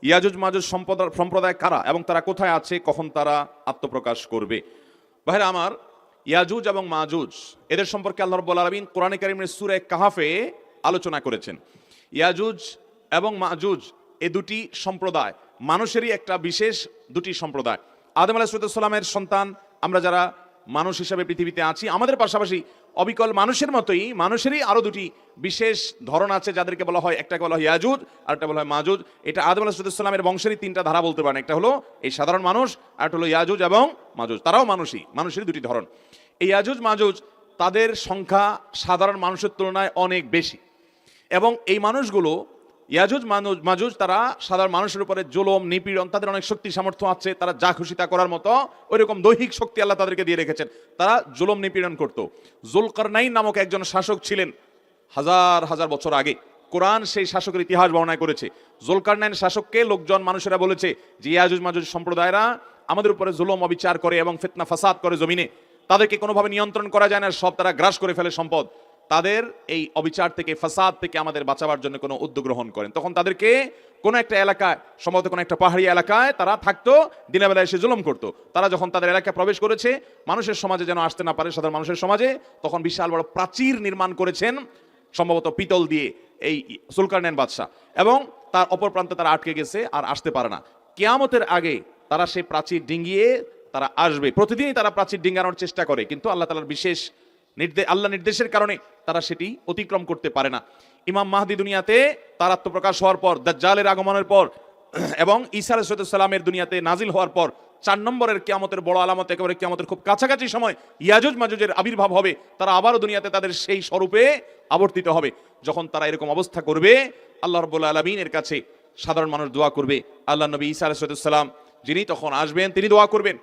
ইয়াজুজ মাজুজ সম্প্রদায় কারা এবং তারা কোথায় আছে, কখন তারা আত্মপ্রকাশ করবে? ভাইরা আমার, ইয়াজুজ এবং মাজুজ এদের সম্পর্কে আল্লাহ রাব্বুল আলামিন কোরআনে কারীমের সূরা কাহাফে আলোচনা করেছেন। ইয়াজুজ এবং মাজুজ এ দুটি সম্প্রদায় মানুষেরই একটা বিশেষ দুটি সম্প্রদায়। আদম আলাইহিস সালামের সন্তান আমরা যারা মানুষ হিসাবে পৃথিবীতে আছি, আমাদের পাশাপাশি অবিকল মানুষের মতোই মানুষেরই আরো দুটি বিশেষ ধরন আছে, যাদেরকে বলা হয়, একটাকে বলা হয় ইয়াজুজ আর একটা বলা হয় মাজুজ। এটা আদম আলাইহিস সালামের বংশেরই তিনটা ধারা বলতে পারেন। একটা হলো এই সাধারণ মানুষ, আর একটা হলো ইয়াজুজ এবং মাজুজ। তারাও মানুষেরই দুটি ধরন। এই ইয়াজুজ মাজুজ তাদের সংখ্যা সাধারণ মানুষের তুলনায় অনেক বেশি, এবং এই মানুষগুলো ইয়াজুজ মাজুজ তারা সাধারণ মানুষের উপরে জুলুম নিপীড়ন, তাদের অনেক শক্তি সামর্থ্য আছে, তারা যা খুশি তা করার মতো ওইরকম দৈহিক শক্তি আল্লাহ তাদেরকে দিয়ে রেখেছেন। তারা জুলুম নিপীড়ন করত। জুলকারনাইন নামক একজন শাসক ছিলেন হাজার হাজার বছর আগে। কোরআন সেই শাসকের ইতিহাস বর্ণনা করেছে। জুলকারনাইন শাসককে লোকজন মানুষেরা বলেছে যে ইয়াজুজ মাজুজ সম্প্রদায়রা আমাদের উপরে জুলুম অবিচার করে এবং ফিতনা ফাসাদ করে জমিনে, তাদেরকে কোনোভাবে নিয়ন্ত্রণ করা যায় না, সব তারা গ্রাস করে ফেলে সম্পদ। তাদের এই অবিচার থেকে, ফাসাদ থেকে আমাদের বাঁচাবার জন্য কোনো উদ্যোগ গ্রহণ করেন। তখন তাদেরকে কোনো একটা এলাকায়, সম্ভবত কোনো একটা পাহাড়ি এলাকায় তারা থাকতো, দিনের বেলায় এসে জুলুম করতো। তারা যখন তাদের এলাকায় প্রবেশ করেছে, মানুষের সমাজে যেন আসতে না পারে, সাধারণ মানুষের সমাজে, তখন বিশাল বড় প্রাচীর নির্মাণ করেছেন, সম্ভবত পিতল দিয়ে, এই জুলকারনাইন বাদশা, এবং তার অপর প্রান্তে তারা আটকে গেছে, আর আসতে পারে না। কিয়ামতের আগে তারা সেই প্রাচীর ডিঙ্গিয়ে তারা আসবে। প্রতিদিনই তারা প্রাচীর ডিঙ্গানোর চেষ্টা করে, কিন্তু আল্লাহ তাআলার বিশেষ আল্লাহ নির্দেশের কারণে তারা সেটি অতিক্রম করতে পারে না। ইমাম মাহদি দুনিয়াতে তার আত্মপ্রকাশ হওয়ার পর, দাজ্জালের আগমনের পর, এবং ঈসা আলাইহিস সালামের দুনিয়াতে নাজিল হওয়ার পর 4 নম্বরের কিয়ামতের বড় আলামত, একেবারে কিয়ামতের খুব কাছাকাছি সময় ইয়াজুজ মাজুজের আবির্ভাব হবে। তারা আবারও দুনিয়াতে তাদের সেই স্বরূপে আবর্তিত হবে। যখন তারা এরকম অবস্থা করবে, আল্লাহ রাব্বুল আলামিনের কাছে সাধারণ মানুষ দোয়া করবে। আল্লাহ নবী ঈসা আলাইহিস সালাম যিনি তখন আসবেন, তিনি দোয়া করবেন।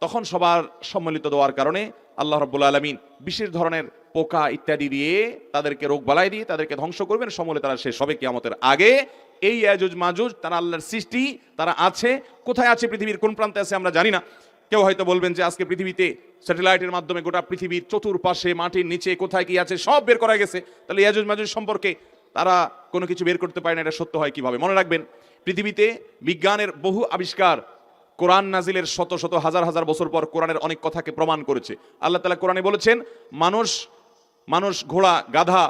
তখন সবার সম্মিলিত দোয়ার কারণে আল্লাহ রাব্বুল আলামিন বিশেষ ধরনের পোকা ইত্যাদি দিয়ে তাদেরকে রোগ বালাই দিয়ে তাদেরকে ধ্বংস করবেন। সমূলে তারা শেষ হবে কিয়ামতের আগে। এই ইয়াজুজ মাজুজ তারা আল্লাহর সৃষ্টি, তারা আছে। কোথায় আছে, পৃথিবীর কোন প্রান্তে আছে আমরা জানি না। কেউ হয়তো বলবেন যে আজকে পৃথিবীতে স্যাটেলাইটের মাধ্যমে গোটা পৃথিবীর চতুর্পাশে, মাটির নিচে কোথায় কি আছে সব বের করা গেছে, তাহলে ইয়াজুজ মাজুজ সম্পর্কে তারা কোনো কিছু বের করতে পারে না, এটা সত্য হয় কিভাবে? মনে রাখবেন, পৃথিবীতে বিজ্ঞানের বহু আবিষ্কার কোরআন নাজিলের শত শত হাজার হাজার বছর পর কোরআনের অনেক কথাকে প্রমাণ করেছে। আল্লাহ তাআলা কোরআনে বলেছেন, মানুষ ঘোড়া গাধা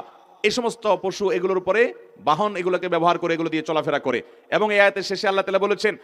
এই সমস্ত পশু, এগুলোর উপরে বাহন, এগুলোকে ব্যবহার করে এগুলো দিয়ে চলাফেরা করে। এবং এই আয়াতের শেষে আল্লাহ তাআলা বলেছেন,